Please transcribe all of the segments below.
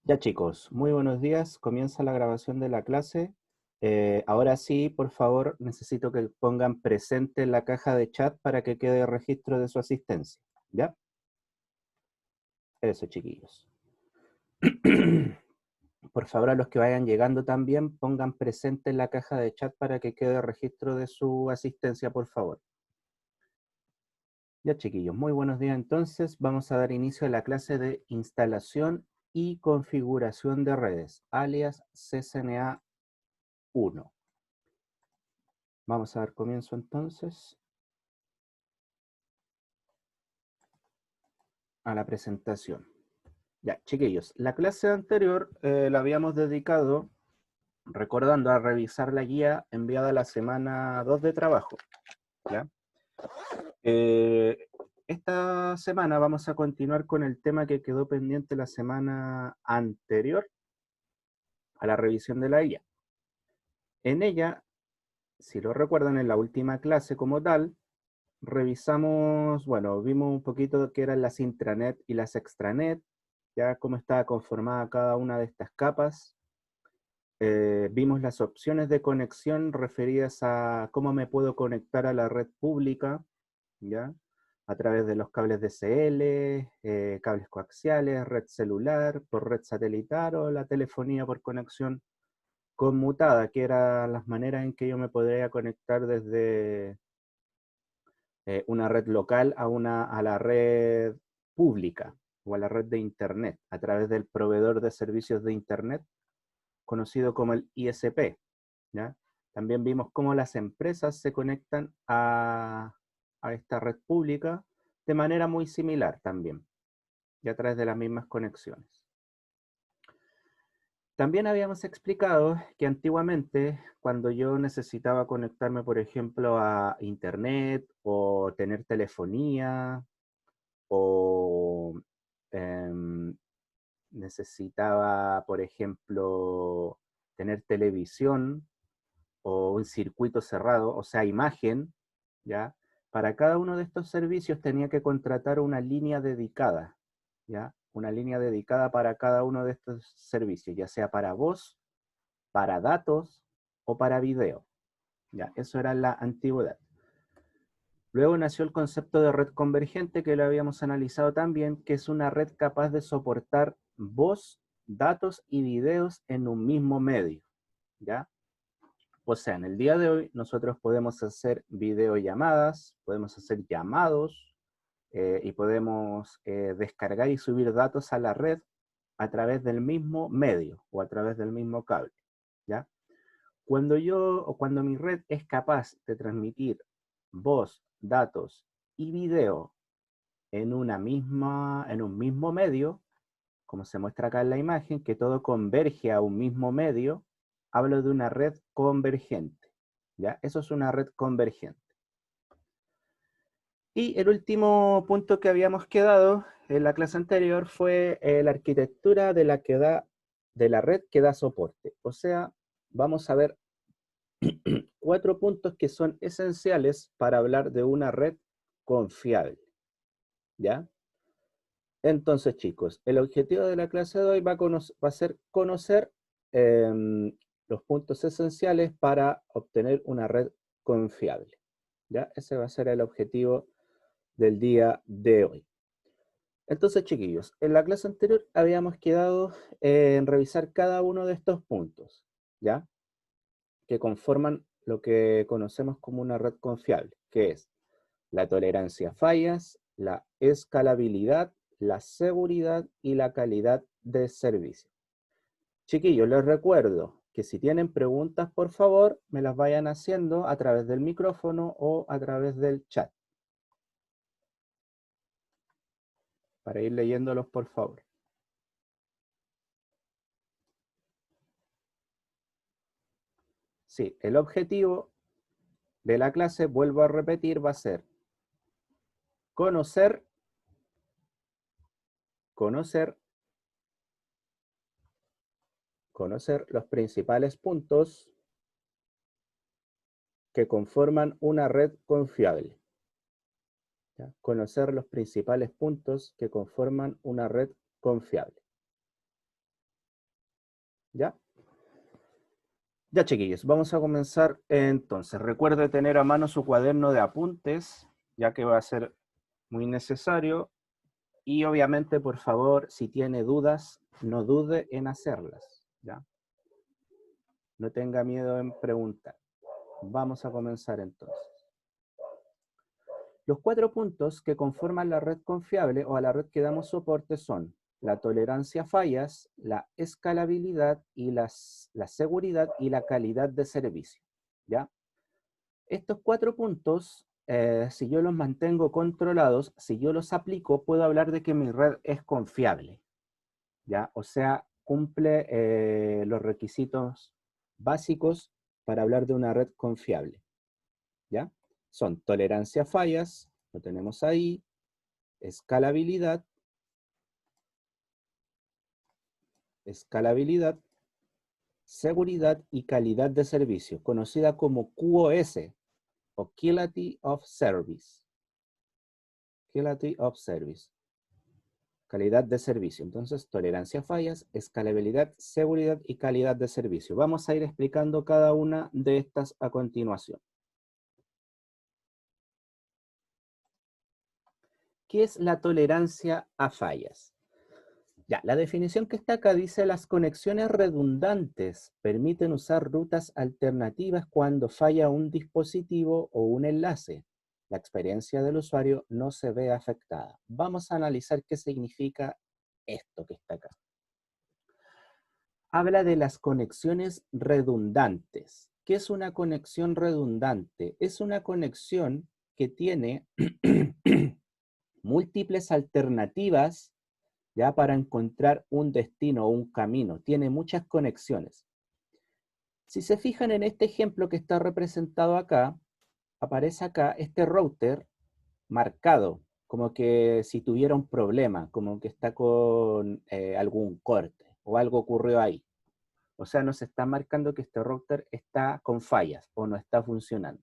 Ya chicos, muy buenos días. Comienza la grabación de la clase. Ahora sí, por favor, necesito que pongan presente en la caja de chat para que quede registro de su asistencia. ¿Ya? Eso, chiquillos. Por favor, a los que vayan llegando también, pongan presente en la caja de chat para que quede registro de su asistencia, por favor. Ya, chiquillos, muy buenos días. Entonces, vamos a dar inicio a la clase de instalación y configuración de redes, alias CCNA 1. Vamos a dar comienzo entonces a la presentación. Ya, chiquillos, la clase anterior la habíamos dedicado, recordando, a revisar la guía enviada la semana 2 de trabajo. ¿Ya? Eh, esta semana vamos a continuar con el tema que quedó pendiente la semana anterior a la revisión de la guía. En ella, si lo recuerdan, en la última clase como tal, revisamos, bueno, vimos un poquito qué eran las intranet y las extranet, ya cómo estaba conformada cada una de estas capas. Vimos las opciones de conexión referidas a cómo me puedo conectar a la red pública, ya, a través de los cables DSL, cables coaxiales, red celular, por red satelital o la telefonía por conexión conmutada, que eran las maneras en que yo me podría conectar desde una red local a la red pública o a la red de Internet a través del proveedor de servicios de Internet conocido como el ISP. ¿Ya? También vimos cómo las empresas se conectan a esta red pública de manera muy similar también, y a través de las mismas conexiones. También habíamos explicado que antiguamente, cuando yo necesitaba conectarme, por ejemplo, a Internet o tener telefonía o em, necesitaba, por ejemplo, tener televisión o un circuito cerrado, o sea, imagen, ¿ya? Para cada uno de estos servicios tenía que contratar una línea dedicada, ¿ya? Una línea dedicada para cada uno de estos servicios, ya sea para voz, para datos o para video, ¿ya? Eso era la antigüedad. Luego nació el concepto de red convergente, que lo habíamos analizado también, que es una red capaz de soportar voz, datos y videos en un mismo medio, ¿ya? O sea, en el día de hoy nosotros podemos hacer videollamadas, podemos hacer llamados y podemos descargar y subir datos a la red a través del mismo medio o a través del mismo cable, ¿ya? Cuando mi red es capaz de transmitir voz, datos y video en un mismo medio, como se muestra acá en la imagen, que todo converge a un mismo medio, hablo de una red convergente. ¿Ya? Eso es una red convergente. Y el último punto que habíamos quedado en la clase anterior fue la arquitectura de la red que da soporte. O sea, vamos a ver 4 puntos que son esenciales para hablar de una red confiable. ¿Ya? Entonces, chicos, el objetivo de la clase de hoy va a ser conocer los puntos esenciales para obtener una red confiable. ¿Ya? Ese va a ser el objetivo del día de hoy. Entonces, chiquillos, en la clase anterior habíamos quedado en revisar cada uno de estos puntos, ¿ya? Que conforman lo que conocemos como una red confiable, que es la tolerancia a fallas, la escalabilidad, la seguridad y la calidad de servicio. Chiquillos, les recuerdo que si tienen preguntas, por favor, me las vayan haciendo a través del micrófono o a través del chat, para ir leyéndolos, por favor. Sí, el objetivo de la clase, vuelvo a repetir, va a ser conocer, conocer, conocer los principales puntos que conforman una red confiable. ¿Ya? Conocer los principales puntos que conforman una red confiable. ¿Ya? Ya, chiquillos, vamos a comenzar entonces. Recuerde tener a mano su cuaderno de apuntes, ya que va a ser muy necesario. Y obviamente, por favor, si tiene dudas, no dude en hacerlas, ¿ya? No tenga miedo en preguntar. Vamos a comenzar entonces. Los 4 puntos que conforman la red confiable o a la red que damos soporte son la tolerancia a fallas, la escalabilidad y la seguridad y la calidad de servicio, ¿ya? Estos 4 puntos, si yo los mantengo controlados, si yo los aplico, puedo hablar de que mi red es confiable, ¿ya? O sea, cumple los requisitos básicos para hablar de una red confiable, ¿ya? Son tolerancia a fallas, lo tenemos ahí, escalabilidad, seguridad y calidad de servicio, conocida como QoS o Quality of Service. Quality of Service. Calidad de servicio. Entonces, tolerancia a fallas, escalabilidad, seguridad y calidad de servicio. Vamos a ir explicando cada una de estas a continuación. ¿Qué es la tolerancia a fallas? Ya, la definición que está acá dice: las conexiones redundantes permiten usar rutas alternativas cuando falla un dispositivo o un enlace. La experiencia del usuario no se ve afectada. Vamos a analizar qué significa esto que está acá. Habla de las conexiones redundantes. ¿Qué es una conexión redundante? Es una conexión que tiene múltiples alternativas ya para encontrar un destino o un camino. Tiene muchas conexiones. Si se fijan en este ejemplo que está representado acá, aparece acá este router marcado, como que si tuviera un problema, como que está con algún corte o algo ocurrió ahí. O sea, nos está marcando que este router está con fallas o no está funcionando.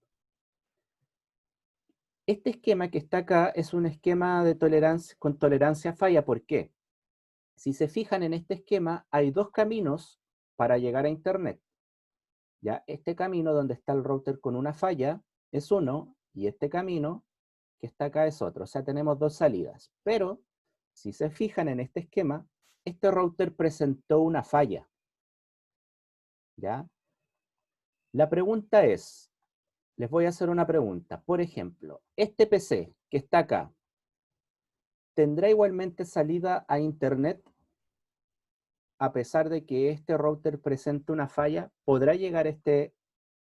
Este esquema que está acá es un esquema de tolerancia, con tolerancia a falla. ¿Por qué? Si se fijan en este esquema, hay 2 caminos para llegar a Internet. ¿Ya? Este camino donde está el router con una falla es uno, y este camino que está acá es otro. O sea, tenemos 2 salidas. Pero, si se fijan en este esquema, este router presentó una falla. ¿Ya? La pregunta es, les voy a hacer una pregunta. Por ejemplo, este PC que está acá, ¿tendrá igualmente salida a Internet? A pesar de que este router presente una falla, ¿podrá llegar este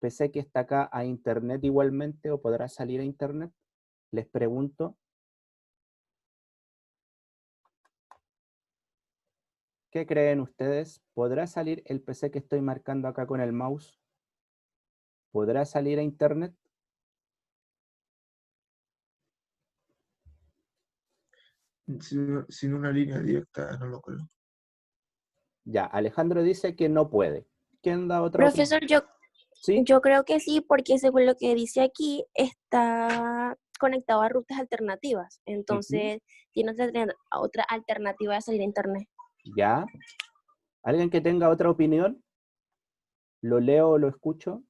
PC que está acá a Internet igualmente o podrá salir a Internet? Les pregunto, ¿qué creen ustedes? ¿Podrá salir el PC que estoy marcando acá con el mouse? ¿Podrá salir a Internet? Sin una línea directa no lo creo. Ya, Alejandro dice que no puede. ¿Quién da otra opinión? Profesor, ¿Sí? yo creo que sí, porque según lo que dice aquí, está conectado a rutas alternativas. Ujú. Entonces, tiene otra alternativa de salir a internet. Ya. ¿Alguien que tenga otra opinión? ¿Lo leo o lo escucho?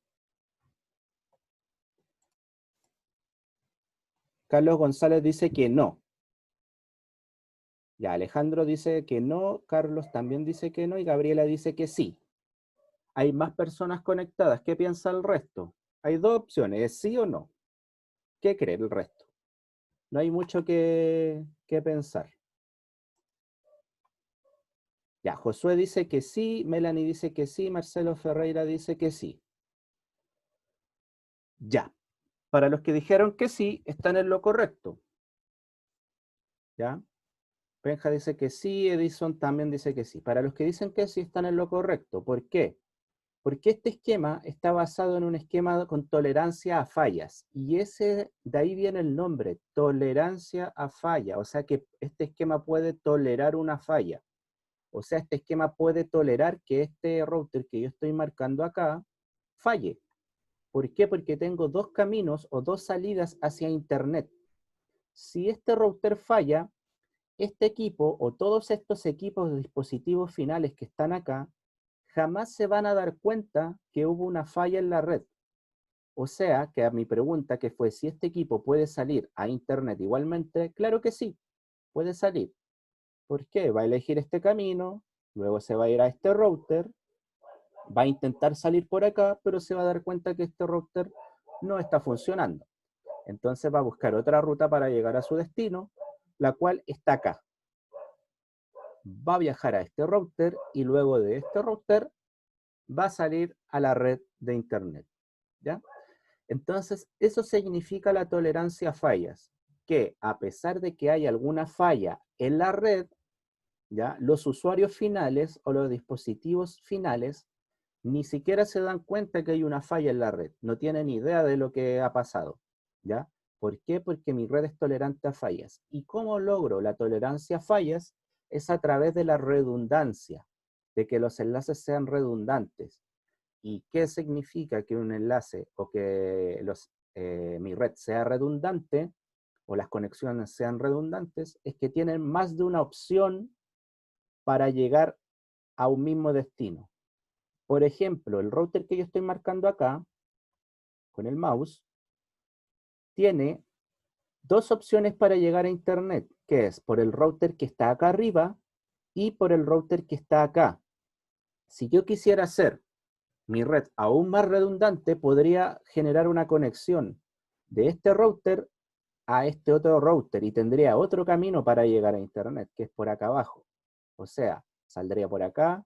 Carlos González dice que no. Ya, Alejandro dice que no, Carlos también dice que no y Gabriela dice que sí. Hay más personas conectadas. ¿Qué piensa el resto? Hay 2 opciones, ¿es sí o no? ¿Qué cree el resto? No hay mucho que pensar. Ya, Josué dice que sí, Melanie dice que sí, Marcelo Ferreira dice que sí. Ya. Para los que dijeron que sí, están en lo correcto. ¿Ya? Benja dice que sí, Edison también dice que sí. Para los que dicen que sí, están en lo correcto. ¿Por qué? Porque este esquema está basado en un esquema con tolerancia a fallas. Y de ahí viene el nombre, tolerancia a falla. O sea que este esquema puede tolerar una falla. O sea, este esquema puede tolerar que este router que yo estoy marcando acá falle. ¿Por qué? Porque tengo 2 caminos o 2 salidas hacia Internet. Si este router falla, este equipo o todos estos equipos de dispositivos finales que están acá jamás se van a dar cuenta que hubo una falla en la red. O sea, que a mi pregunta que fue si este equipo puede salir a internet igualmente, claro que sí, puede salir. ¿Por qué? Va a elegir este camino, luego se va a ir a este router, va a intentar salir por acá, pero se va a dar cuenta que este router no está funcionando. Entonces va a buscar otra ruta para llegar a su destino, la cual está acá. Va a viajar a este router y luego de este router va a salir a la red de internet. ¿Ya? Entonces, eso significa la tolerancia a fallas, que a pesar de que hay alguna falla en la red, ¿ya? Los usuarios finales o los dispositivos finales ni siquiera se dan cuenta que hay una falla en la red, no tienen idea de lo que ha pasado, ¿ya? ¿Por qué? Porque mi red es tolerante a fallas. ¿Y cómo logro la tolerancia a fallas? Es a través de la redundancia, de que los enlaces sean redundantes. ¿Y qué significa que un enlace o que mi red sea redundante o las conexiones sean redundantes? Es que tienen más de una opción para llegar a un mismo destino. Por ejemplo, el router que yo estoy marcando acá, con el mouse, tiene dos opciones para llegar a internet, que es por el router que está acá arriba y por el router que está acá. Si yo quisiera hacer mi red aún más redundante, podría generar una conexión de este router a este otro router y tendría otro camino para llegar a internet, que es por acá abajo. O sea, saldría por acá,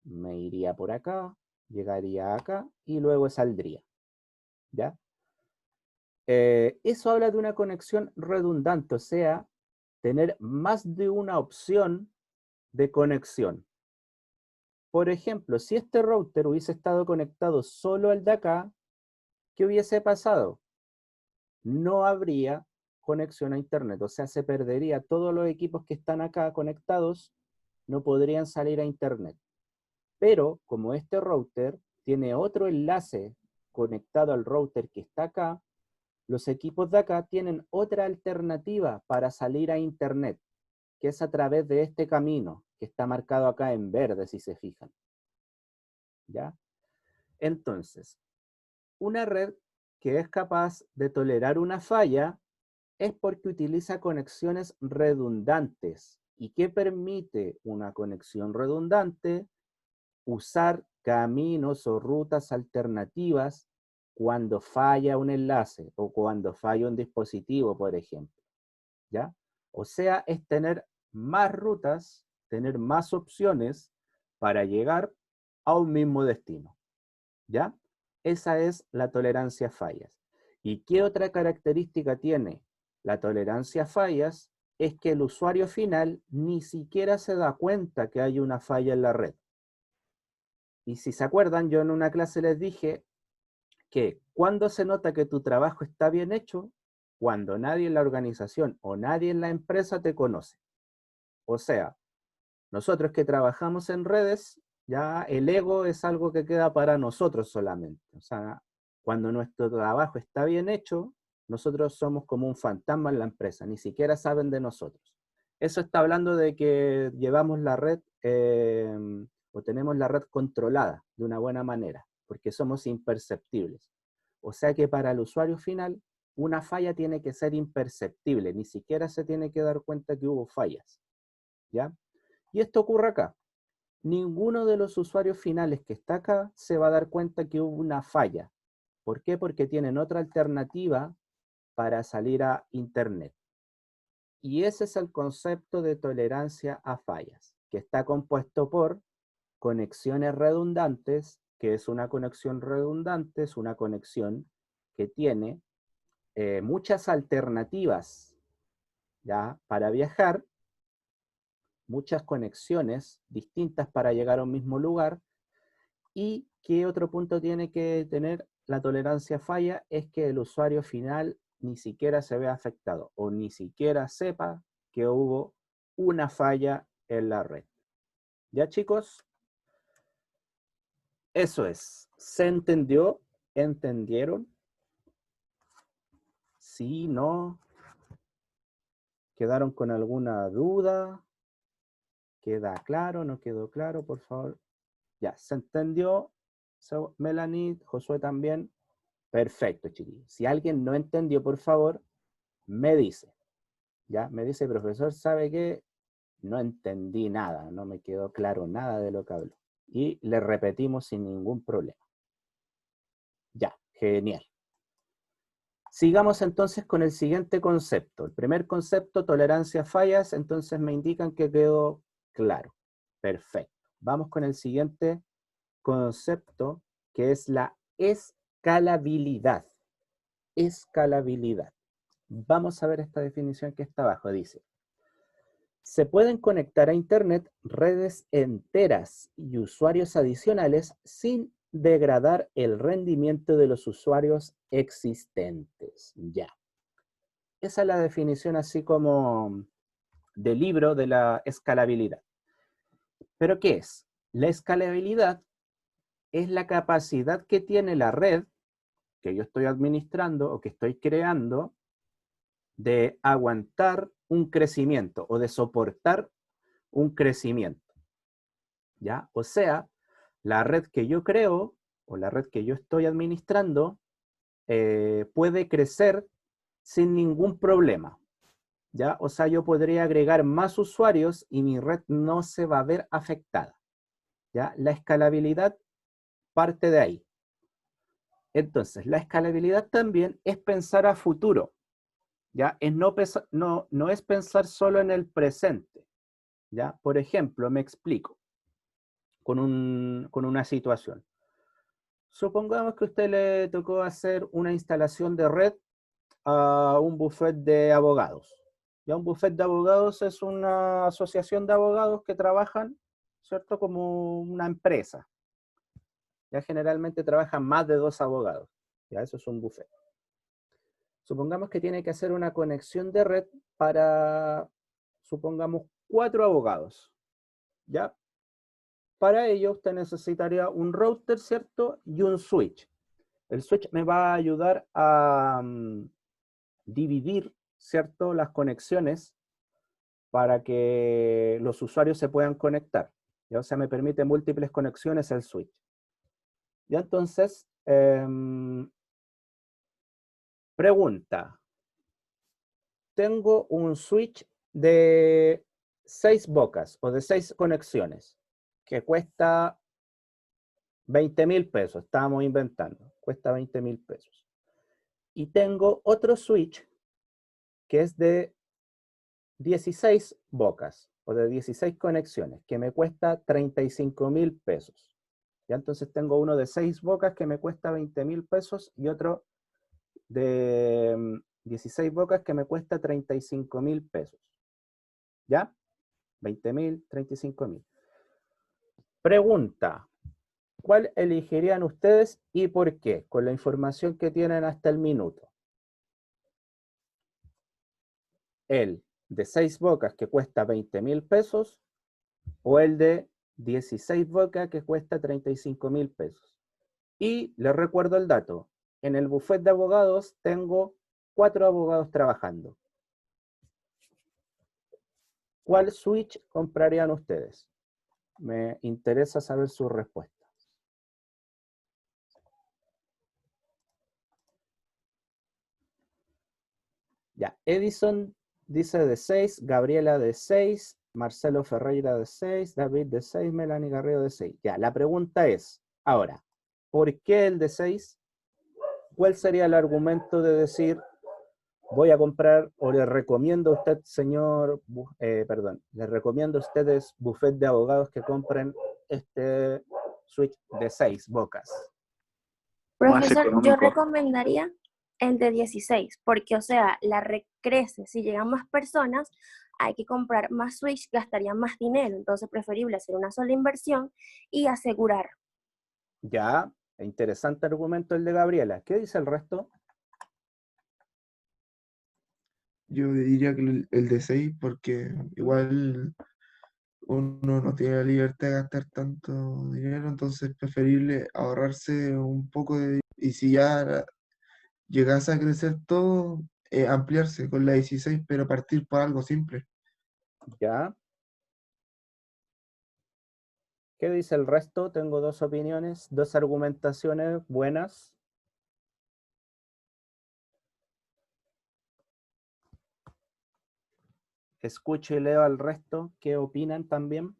me iría por acá, llegaría acá y luego saldría. ¿Ya? Eso habla de una conexión redundante, o sea, tener más de una opción de conexión. Por ejemplo, si este router hubiese estado conectado solo al de acá, ¿qué hubiese pasado? No habría conexión a internet, o sea, se perdería. Todos los equipos que están acá conectados no podrían salir a internet. Pero como este router tiene otro enlace conectado al router que está acá, los equipos de acá tienen otra alternativa para salir a internet, que es a través de este camino que está marcado acá en verde, si se fijan. ¿Ya? Entonces, una red que es capaz de tolerar una falla es porque utiliza conexiones redundantes. ¿Y qué permite una conexión redundante? Usar caminos o rutas alternativas cuando falla un enlace o cuando falla un dispositivo, por ejemplo. ¿Ya? O sea, es tener más rutas, tener más opciones para llegar a un mismo destino. ¿Ya? Esa es la tolerancia a fallas. ¿Y qué otra característica tiene la tolerancia a fallas? Es que el usuario final ni siquiera se da cuenta que hay una falla en la red. Y si se acuerdan, yo en una clase les dije que cuando se nota que tu trabajo está bien hecho, cuando nadie en la organización o nadie en la empresa te conoce. O sea, nosotros que trabajamos en redes, ya el ego es algo que queda para nosotros solamente. O sea, cuando nuestro trabajo está bien hecho, nosotros somos como un fantasma en la empresa, ni siquiera saben de nosotros. Eso está hablando de que llevamos la red o tenemos la red controlada de una buena manera, porque somos imperceptibles. O sea que para el usuario final, una falla tiene que ser imperceptible, ni siquiera se tiene que dar cuenta que hubo fallas. ¿Ya? Y esto ocurre acá. Ninguno de los usuarios finales que está acá se va a dar cuenta que hubo una falla. ¿Por qué? Porque tienen otra alternativa para salir a internet. Y ese es el concepto de tolerancia a fallas, que está compuesto por conexiones redundantes, que es una conexión redundante, es una conexión que tiene muchas alternativas, ¿ya? Para viajar, muchas conexiones distintas para llegar a un mismo lugar. ¿Y qué otro punto tiene que tener la tolerancia a falla? Es que el usuario final ni siquiera se vea afectado o ni siquiera sepa que hubo una falla en la red. ¿Ya, chicos? Eso es. ¿Se entendió? ¿Entendieron? ¿Sí? ¿No? ¿Quedaron con alguna duda? ¿Queda claro? ¿No quedó claro? Por favor, Ya, ¿se entendió? Melanie, Josué también. Perfecto, chiquillos. Si alguien no entendió, por favor, me dice. Ya, me dice, profesor, ¿sabe qué? No entendí nada, no me quedó claro nada de lo que habló. Y le repetimos sin ningún problema. Ya, genial. Sigamos entonces con el siguiente concepto. El primer concepto, tolerancia a fallas, entonces me indican que quedó claro. Perfecto. Vamos con el siguiente concepto, que es la escalabilidad. Escalabilidad. Vamos a ver esta definición que está abajo. Dice, se pueden conectar a Internet redes enteras y usuarios adicionales sin degradar el rendimiento de los usuarios existentes. Ya. Esa es la definición así como del libro de la escalabilidad. ¿Pero qué es? La escalabilidad es la capacidad que tiene la red que yo estoy administrando o que estoy creando de aguantar un crecimiento o de soportar un crecimiento. ¿Ya? O sea, la red que yo creo o la red que yo estoy administrando puede crecer sin ningún problema. ¿Ya? O sea, yo podría agregar más usuarios y mi red no se va a ver afectada. ¿Ya? La escalabilidad parte de ahí. Entonces, la escalabilidad también es pensar a futuro. ¿Ya? Es no es pensar solo en el presente. ¿Ya? Por ejemplo, me explico con una situación. Supongamos que a usted le tocó hacer una instalación de red a un bufet de abogados. Ya un bufet de abogados es una asociación de abogados que trabajan, ¿cierto? Como una empresa. Ya generalmente trabajan más de 2 abogados. Ya eso es un bufet. Supongamos que tiene que hacer una conexión de red para, supongamos, 4 abogados. ¿Ya? Para ello usted necesitaría un router, ¿cierto? Y un switch. El switch me va a ayudar a dividir, ¿cierto? Las conexiones para que los usuarios se puedan conectar. ¿Ya? O sea, me permite múltiples conexiones el switch. Ya entonces, pregunta. Tengo un switch de 6 bocas o de 6 conexiones que cuesta 20.000 pesos. Estábamos inventando. Cuesta 20.000 pesos. Y tengo otro switch que es de 16 bocas o de 16 conexiones que me cuesta 35.000 pesos. Ya entonces tengo uno de 6 bocas que me cuesta 20.000 pesos y otro de 16 bocas que me cuesta 35.000 pesos. ¿Ya? 20.000, 35.000. Pregunta, ¿cuál elegirían ustedes y por qué? Con la información que tienen hasta el minuto. El de 6 bocas que cuesta 20.000 pesos o el de 16 bocas que cuesta 35.000 pesos. Y les recuerdo el dato, en el bufet de abogados tengo 4 abogados trabajando. ¿Cuál switch comprarían ustedes? Me interesa saber su respuesta. Ya, Edison dice de 6, Gabriela de 6, Marcelo Ferreira de 6, David de 6, Melanie Garrido de 6. Ya, la pregunta es, ahora, ¿por qué el de 6? ¿Cuál sería el argumento de decir, voy a comprar, o le recomiendo a usted, señor, le recomiendo a ustedes, bufet de abogados, que compren este switch de 6 bocas? Más Profesor, yo económico. recomendaría el de 16, porque, o sea, la red crece. Si llegan más personas, hay que comprar más switch, gastaría más dinero. Entonces, preferible hacer una sola inversión y asegurar. Ya, interesante argumento el de Gabriela. ¿Qué dice el resto? Yo diría que el de 6 porque igual uno no tiene la libertad de gastar tanto dinero, entonces es preferible ahorrarse un poco de... Y si ya llegase a crecer todo, ampliarse con la 16, pero partir por algo simple. Ya. ¿Qué dice el resto? Tengo dos opiniones, dos argumentaciones buenas. Escucho y leo al resto. ¿Qué opinan también?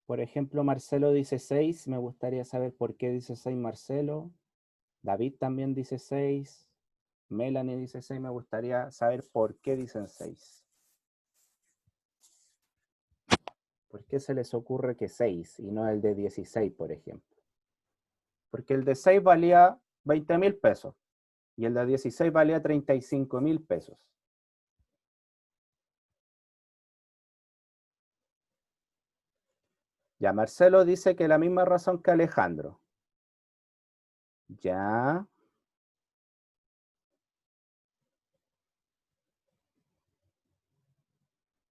Por ejemplo, Marcelo dice 6. Me gustaría saber por qué dice 6 Marcelo. David también dice 6. Melanie dice 6. Me gustaría saber por qué dicen 6. ¿Por qué se les ocurre que 6 y no el de 16, por ejemplo? Porque el de 6 valía 20.000 pesos y el de 16 valía 35.000 pesos. Ya, Marcelo dice que la misma razón que Alejandro. Ya.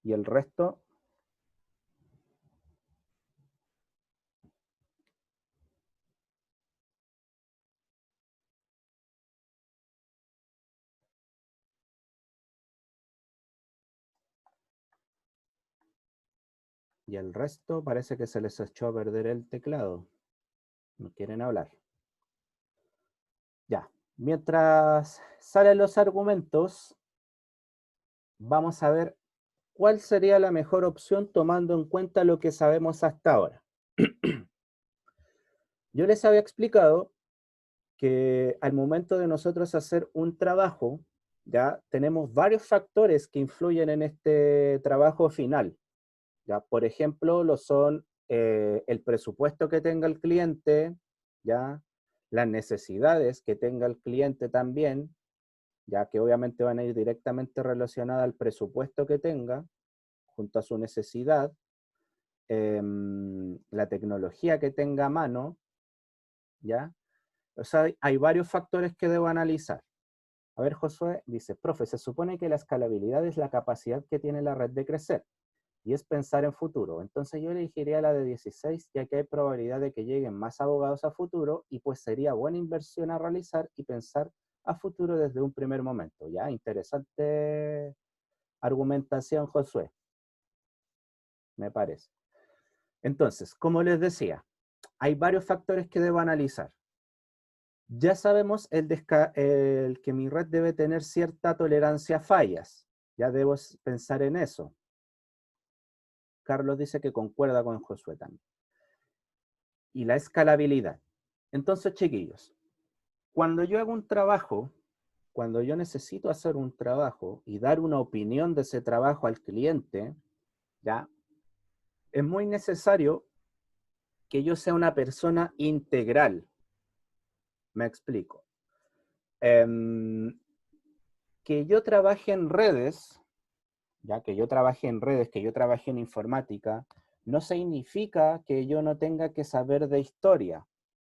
¿Y el resto? Y el resto parece que se les echó a perder el teclado. No quieren hablar. Ya. Mientras salen los argumentos, vamos a ver cuál sería la mejor opción tomando en cuenta lo que sabemos hasta ahora. Yo les había explicado que al momento de nosotros hacer un trabajo, ya tenemos varios factores que influyen en este trabajo final. ¿Ya? Por ejemplo, lo son el presupuesto que tenga el cliente, ¿ya? Las necesidades que tenga el cliente también, ya que obviamente van a ir directamente relacionadas al presupuesto que tenga, junto a su necesidad, la tecnología que tenga a mano, ¿ya? O sea, hay varios factores que debo analizar. A ver, Josué dice, profe, se supone que la escalabilidad es la capacidad que tiene la red de crecer y es pensar en futuro. Entonces yo elegiría la de 16, ya que hay probabilidad de que lleguen más abogados a futuro y pues sería buena inversión a realizar y pensar a futuro desde un primer momento. Ya, interesante argumentación, Josué, me parece. Entonces, como les decía, hay varios factores que debo analizar. Ya sabemos el que mi red debe tener cierta tolerancia a fallas. Ya debo pensar en eso. Carlos dice que concuerda con Josué también. Y la escalabilidad. Entonces, chiquillos, cuando yo hago un trabajo, cuando yo necesito hacer un trabajo y dar una opinión de ese trabajo al cliente, ¿ya? Es muy necesario que yo sea una persona integral. Me explico. Que yo trabaje en redes, ya que yo trabaje en redes, que yo trabaje en informática, no significa que yo no tenga que saber de historia.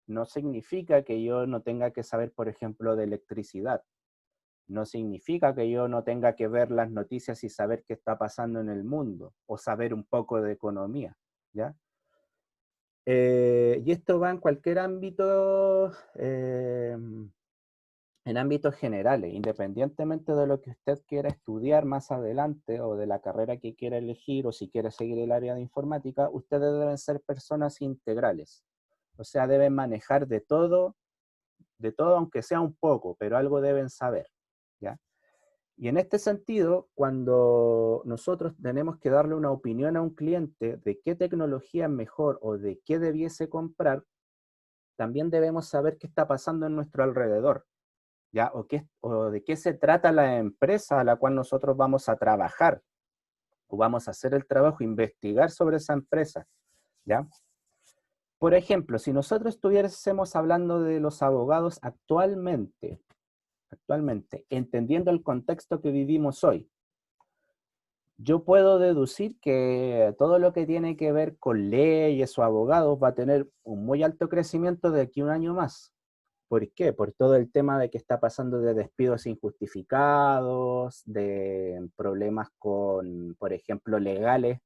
No significa que yo no tenga que saber, por ejemplo, de electricidad. No significa que yo no tenga que ver las noticias y saber qué está pasando en el mundo, o saber un poco de economía, ¿ya? Y esto va en cualquier ámbito, en ámbitos generales, independientemente de lo que usted quiera estudiar más adelante o de la carrera que quiera elegir o si quiere seguir el área de informática, ustedes deben ser personas integrales. O sea, deben manejar de todo aunque sea un poco, pero algo deben saber, ¿ya? Y en este sentido, cuando nosotros tenemos que darle una opinión a un cliente de qué tecnología es mejor o de qué debiese comprar, también debemos saber qué está pasando en nuestro alrededor, ¿ya? O de qué se trata la empresa a la cual nosotros vamos a trabajar, o vamos a hacer el trabajo, investigar sobre esa empresa, ¿ya? Por ejemplo, si nosotros estuviésemos hablando de los abogados actualmente, entendiendo el contexto que vivimos hoy, yo puedo deducir que todo lo que tiene que ver con leyes o abogados va a tener un muy alto crecimiento de aquí a un año más. ¿Por qué? Por todo el tema de que está pasando de despidos injustificados, de problemas con, por ejemplo, legales,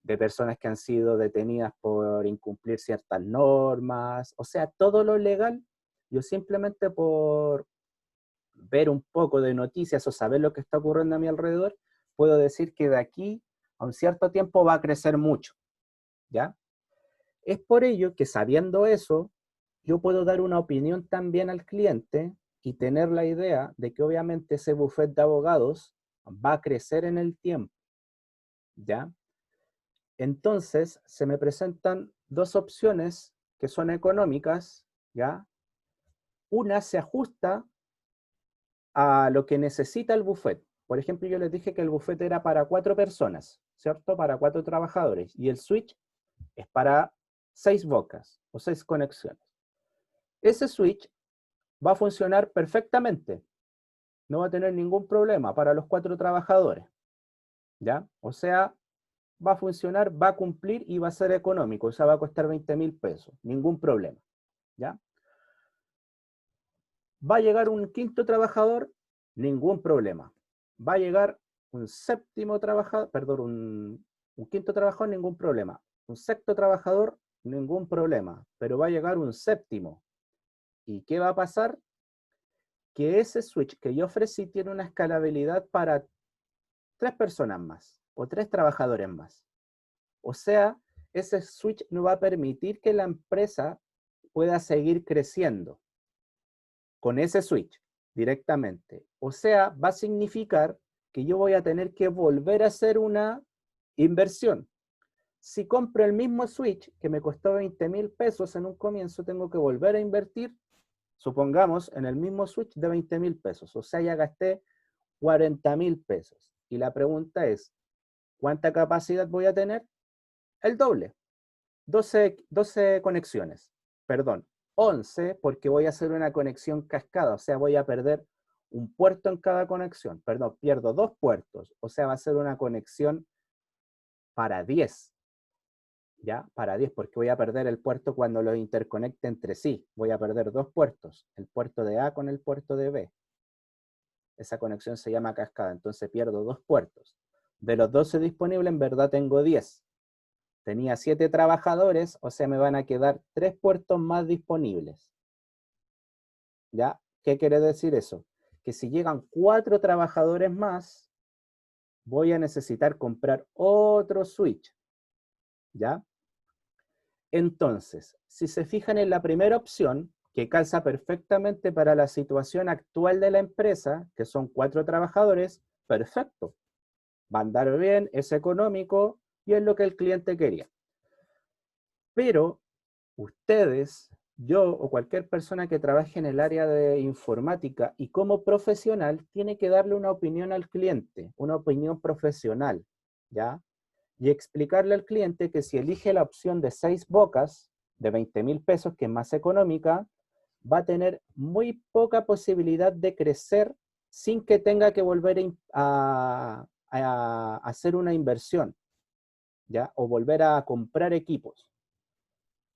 de personas que han sido detenidas por incumplir ciertas normas. O sea, todo lo legal, yo simplemente por ver un poco de noticias o saber lo que está ocurriendo a mi alrededor, puedo decir que de aquí a un cierto tiempo va a crecer mucho, ¿ya? Es por ello que sabiendo eso, yo puedo dar una opinión también al cliente y tener la idea de que obviamente ese buffet de abogados va a crecer en el tiempo, ¿ya? Entonces, se me presentan dos opciones que son económicas, ¿ya? Una se ajusta a lo que necesita el buffet. Por ejemplo, yo les dije que el buffet era para 4 personas, ¿cierto? Para 4 trabajadores. Y el switch es para 6 bocas o 6 conexiones. Ese switch va a funcionar perfectamente. No va a tener ningún problema para los 4 trabajadores, ¿ya? O sea, va a funcionar, va a cumplir y va a ser económico. O sea, va a costar 20.000 pesos. Ningún problema, ¿ya? ¿Va a llegar un quinto trabajador? Ningún problema. ¿Va a llegar un séptimo trabajador? Perdón, un quinto trabajador, ningún problema. Un sexto trabajador, ningún problema. Pero va a llegar un séptimo. ¿Y qué va a pasar? Que ese switch que yo ofrecí tiene una escalabilidad para 3 personas más o 3 trabajadores más. O sea, ese switch no va a permitir que la empresa pueda seguir creciendo con ese switch directamente. O sea, va a significar que yo voy a tener que volver a hacer una inversión. Si compro el mismo switch que me costó 20.000 pesos en un comienzo, tengo que volver a invertir, supongamos, en el mismo switch de 20.000 pesos. O sea, ya gasté 40.000 pesos. Y la pregunta es, ¿cuánta capacidad voy a tener? El doble. 12 conexiones. Perdón, 11 porque voy a hacer una conexión cascada, o sea, voy a perder un puerto en cada conexión. Perdón, pierdo 2 puertos, o sea, va a ser una conexión para 10. ¿Ya? Para 10, porque voy a perder el puerto cuando los interconecte entre sí. Voy a perder 2 puertos, el puerto de A con el puerto de B. Esa conexión se llama cascada, entonces pierdo 2 puertos. De los 12 disponibles, en verdad tengo 10. Tenía 7 trabajadores, o sea, me van a quedar 3 puertos más disponibles. ¿Ya? ¿Qué quiere decir eso? Que si llegan 4 trabajadores más, voy a necesitar comprar otro switch. ¿Ya? Entonces, si se fijan en la primera opción, que calza perfectamente para la situación actual de la empresa, que son 4 trabajadores, perfecto. Va a andar bien, es económico y es lo que el cliente quería. Pero ustedes, yo o cualquier persona que trabaje en el área de informática y como profesional, tiene que darle una opinión al cliente, una opinión profesional, ¿ya? Y explicarle al cliente que si elige la opción de 6 bocas, de 20.000 pesos, que es más económica, va a tener muy poca posibilidad de crecer sin que tenga que volver a hacer una inversión, ¿ya? O volver a comprar equipos.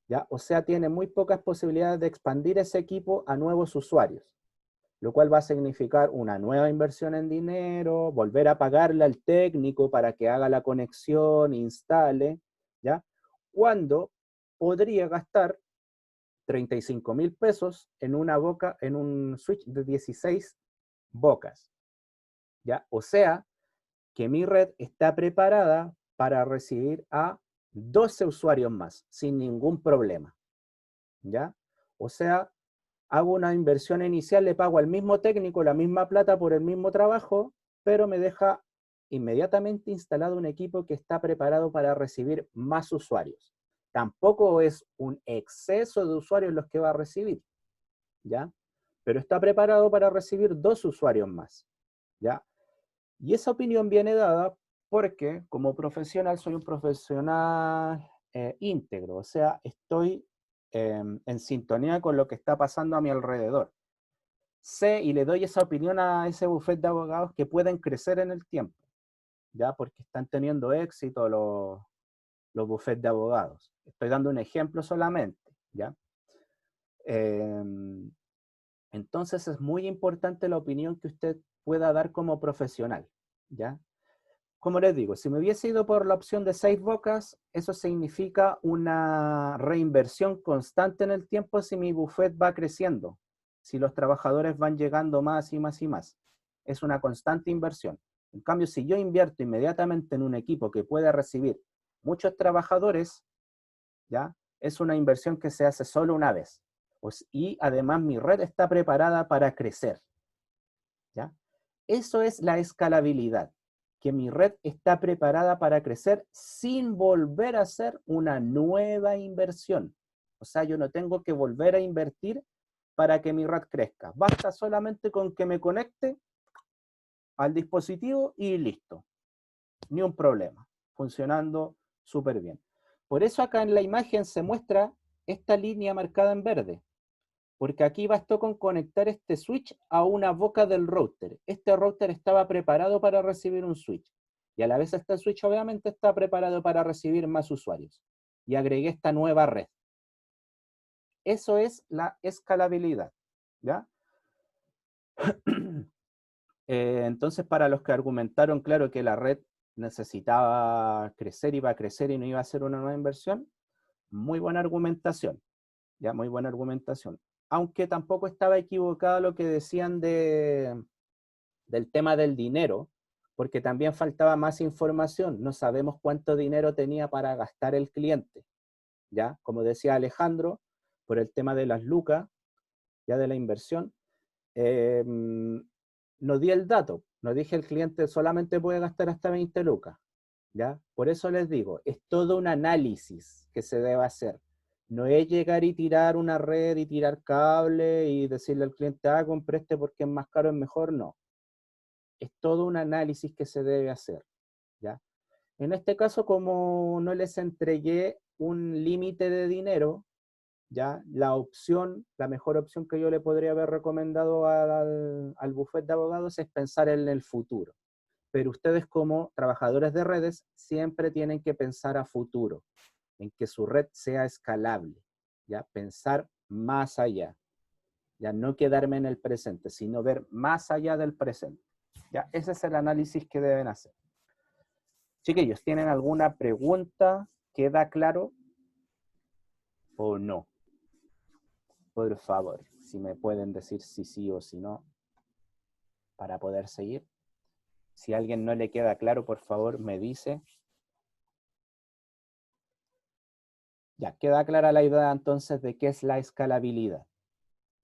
¿Ya? O sea, tiene muy pocas posibilidades de expandir ese equipo a nuevos usuarios, lo cual va a significar una nueva inversión en dinero, volver a pagarle al técnico para que haga la conexión, instale, ¿ya? Cuando podría gastar 35.000 pesos en una boca, en un switch de 16 bocas, ¿ya? O sea, que mi red está preparada para recibir a 12 usuarios más, sin ningún problema. ¿Ya? O sea, hago una inversión inicial, le pago al mismo técnico la misma plata por el mismo trabajo, pero me deja inmediatamente instalado un equipo que está preparado para recibir más usuarios. Tampoco es un exceso de usuarios los que va a recibir, ¿ya? Pero está preparado para recibir 2 usuarios más, ¿ya? Y esa opinión viene dada porque como profesional soy un profesional íntegro, o sea, estoy en sintonía con lo que está pasando a mi alrededor. Sé y le doy esa opinión a ese bufete de abogados que pueden crecer en el tiempo, ¿ya? Porque están teniendo éxito los bufetes de abogados. Estoy dando un ejemplo solamente, ¿ya? Entonces es muy importante la opinión que usted pueda dar como profesional, ¿ya? Como les digo, si me hubiese ido por la opción de 6 bocas, eso significa una reinversión constante en el tiempo si mi buffet va creciendo, si los trabajadores van llegando más y más y más. Es una constante inversión. En cambio, si yo invierto inmediatamente en un equipo que pueda recibir muchos trabajadores, ¿ya? Es una inversión que se hace solo una vez. Pues, y además mi red está preparada para crecer, ¿ya? Eso es la escalabilidad, que mi red está preparada para crecer sin volver a hacer una nueva inversión. O sea, yo no tengo que volver a invertir para que mi red crezca. Basta solamente con que me conecte al dispositivo y listo. Ni un problema. Funcionando súper bien. Por eso acá en la imagen se muestra esta línea marcada en verde. Porque aquí bastó con conectar este switch a una boca del router. Este router estaba preparado para recibir un switch. Y a la vez este switch obviamente está preparado para recibir más usuarios. Y agregué esta nueva red. Eso es la escalabilidad, ¿ya? Entonces, para los que argumentaron, claro, que la red necesitaba crecer, iba a crecer y no iba a ser una nueva inversión, muy buena argumentación, ¿ya? Muy buena argumentación. Aunque tampoco estaba equivocado lo que decían del tema del dinero, porque también faltaba más información. No sabemos cuánto dinero tenía para gastar el cliente, ¿ya? Como decía Alejandro, por el tema de las lucas, ya de la inversión, no di el dato, no dije el cliente solamente puede gastar hasta 20 lucas, ¿ya? Por eso les digo, es todo un análisis que se debe hacer. No es llegar y tirar una red y tirar cable y decirle al cliente, ah, compre este porque es más caro, es mejor, no. Es todo un análisis que se debe hacer, ¿ya? En este caso, como no les entregué un límite de dinero, ¿ya? La mejor opción que yo le podría haber recomendado al bufete de abogados es pensar en el futuro. Pero ustedes como trabajadores de redes siempre tienen que pensar a futuro, en que su red sea escalable, ¿ya? Pensar más allá, ya no quedarme en el presente, sino ver más allá del presente. ¿Ya? Ese es el análisis que deben hacer. Chiquillos, ¿tienen alguna pregunta? ¿Queda claro o no? Por favor, si me pueden decir si sí o si no, para poder seguir. Si a alguien no le queda claro, por favor, me dice. Ya, queda clara la idea entonces de qué es la escalabilidad.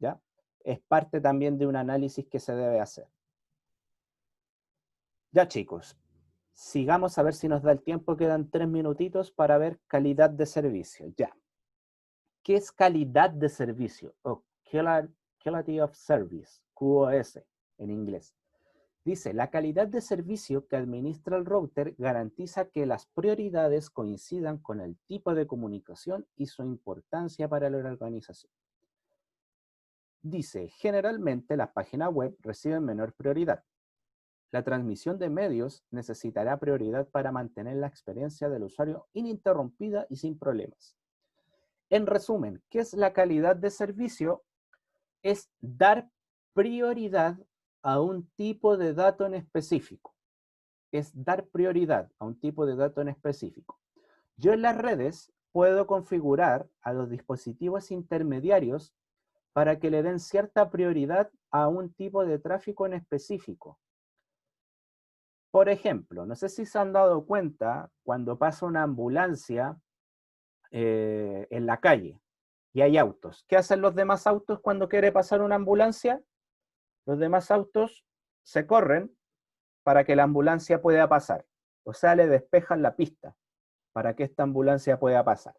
¿Ya? Es parte también de un análisis que se debe hacer. Ya, chicos, sigamos a ver si nos da el tiempo. Quedan 3 minutitos para ver calidad de servicio. Ya. ¿Qué es calidad de servicio? O Quality of Service, QoS en inglés. Dice, la calidad de servicio que administra el router garantiza que las prioridades coincidan con el tipo de comunicación y su importancia para la organización. Dice, generalmente las páginas web reciben menor prioridad. La transmisión de medios necesitará prioridad para mantener la experiencia del usuario ininterrumpida y sin problemas. En resumen, ¿qué es la calidad de servicio? Es dar prioridad a un tipo de dato en específico. Es dar prioridad a un tipo de dato en específico. Yo en las redes puedo configurar a los dispositivos intermediarios para que le den cierta prioridad a un tipo de tráfico en específico. Por ejemplo, no sé si se han dado cuenta cuando pasa una ambulancia en la calle y hay autos. ¿Qué hacen los demás autos cuando quiere pasar una ambulancia? Los demás autos se corren para que la ambulancia pueda pasar. O sea, le despejan la pista para que esta ambulancia pueda pasar.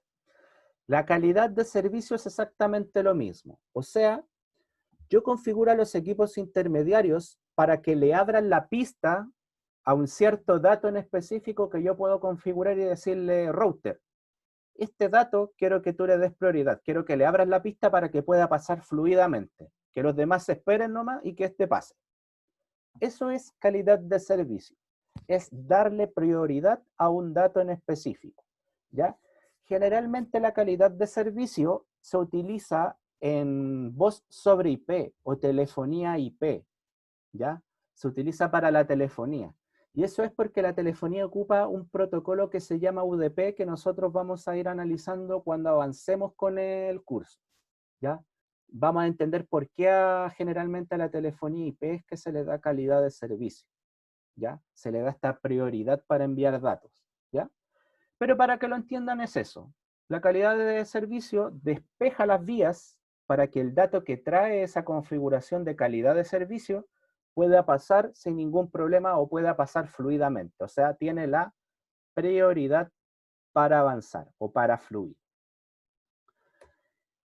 La calidad de servicio es exactamente lo mismo. O sea, yo configuro a los equipos intermediarios para que le abran la pista a un cierto dato en específico que yo puedo configurar y decirle, router, este dato quiero que tú le des prioridad, quiero que le abras la pista para que pueda pasar fluidamente, que los demás se esperen nomás y que este pase. Eso es calidad de servicio, es darle prioridad a un dato en específico, ¿ya? Generalmente la calidad de servicio se utiliza en voz sobre IP o telefonía IP, ¿ya? Se utiliza para la telefonía. Y eso es porque la telefonía ocupa un protocolo que se llama UDP que nosotros vamos a ir analizando cuando avancemos con el curso, ¿ya? Vamos a entender por qué generalmente a la telefonía IP es que se le da calidad de servicio, ¿ya? Se le da esta prioridad para enviar datos, ¿ya? Pero para que lo entiendan es eso. La calidad de servicio despeja las vías para que el dato que trae esa configuración de calidad de servicio pueda pasar sin ningún problema o pueda pasar fluidamente. O sea, tiene la prioridad para avanzar o para fluir.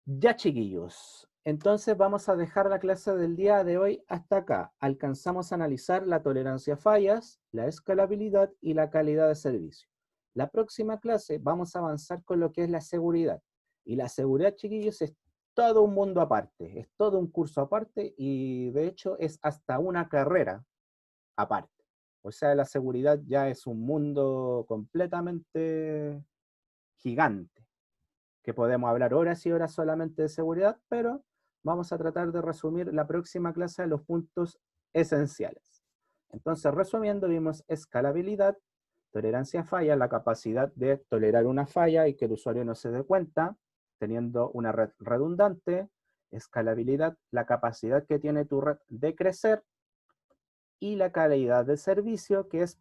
Ya, chiquillos. Entonces vamos a dejar la clase del día de hoy hasta acá. Alcanzamos a analizar la tolerancia a fallas, la escalabilidad y la calidad de servicio. La próxima clase vamos a avanzar con lo que es la seguridad. Y la seguridad, chiquillos, es todo un mundo aparte, es todo un curso aparte y de hecho es hasta una carrera aparte. O sea, la seguridad ya es un mundo completamente gigante, que podemos hablar horas y horas solamente de seguridad, pero vamos a tratar de resumir la próxima clase de los puntos esenciales. Entonces, resumiendo, vimos escalabilidad, tolerancia a falla, la capacidad de tolerar una falla y que el usuario no se dé cuenta, teniendo una red redundante. Escalabilidad, la capacidad que tiene tu red de crecer. Y la calidad de servicio, que es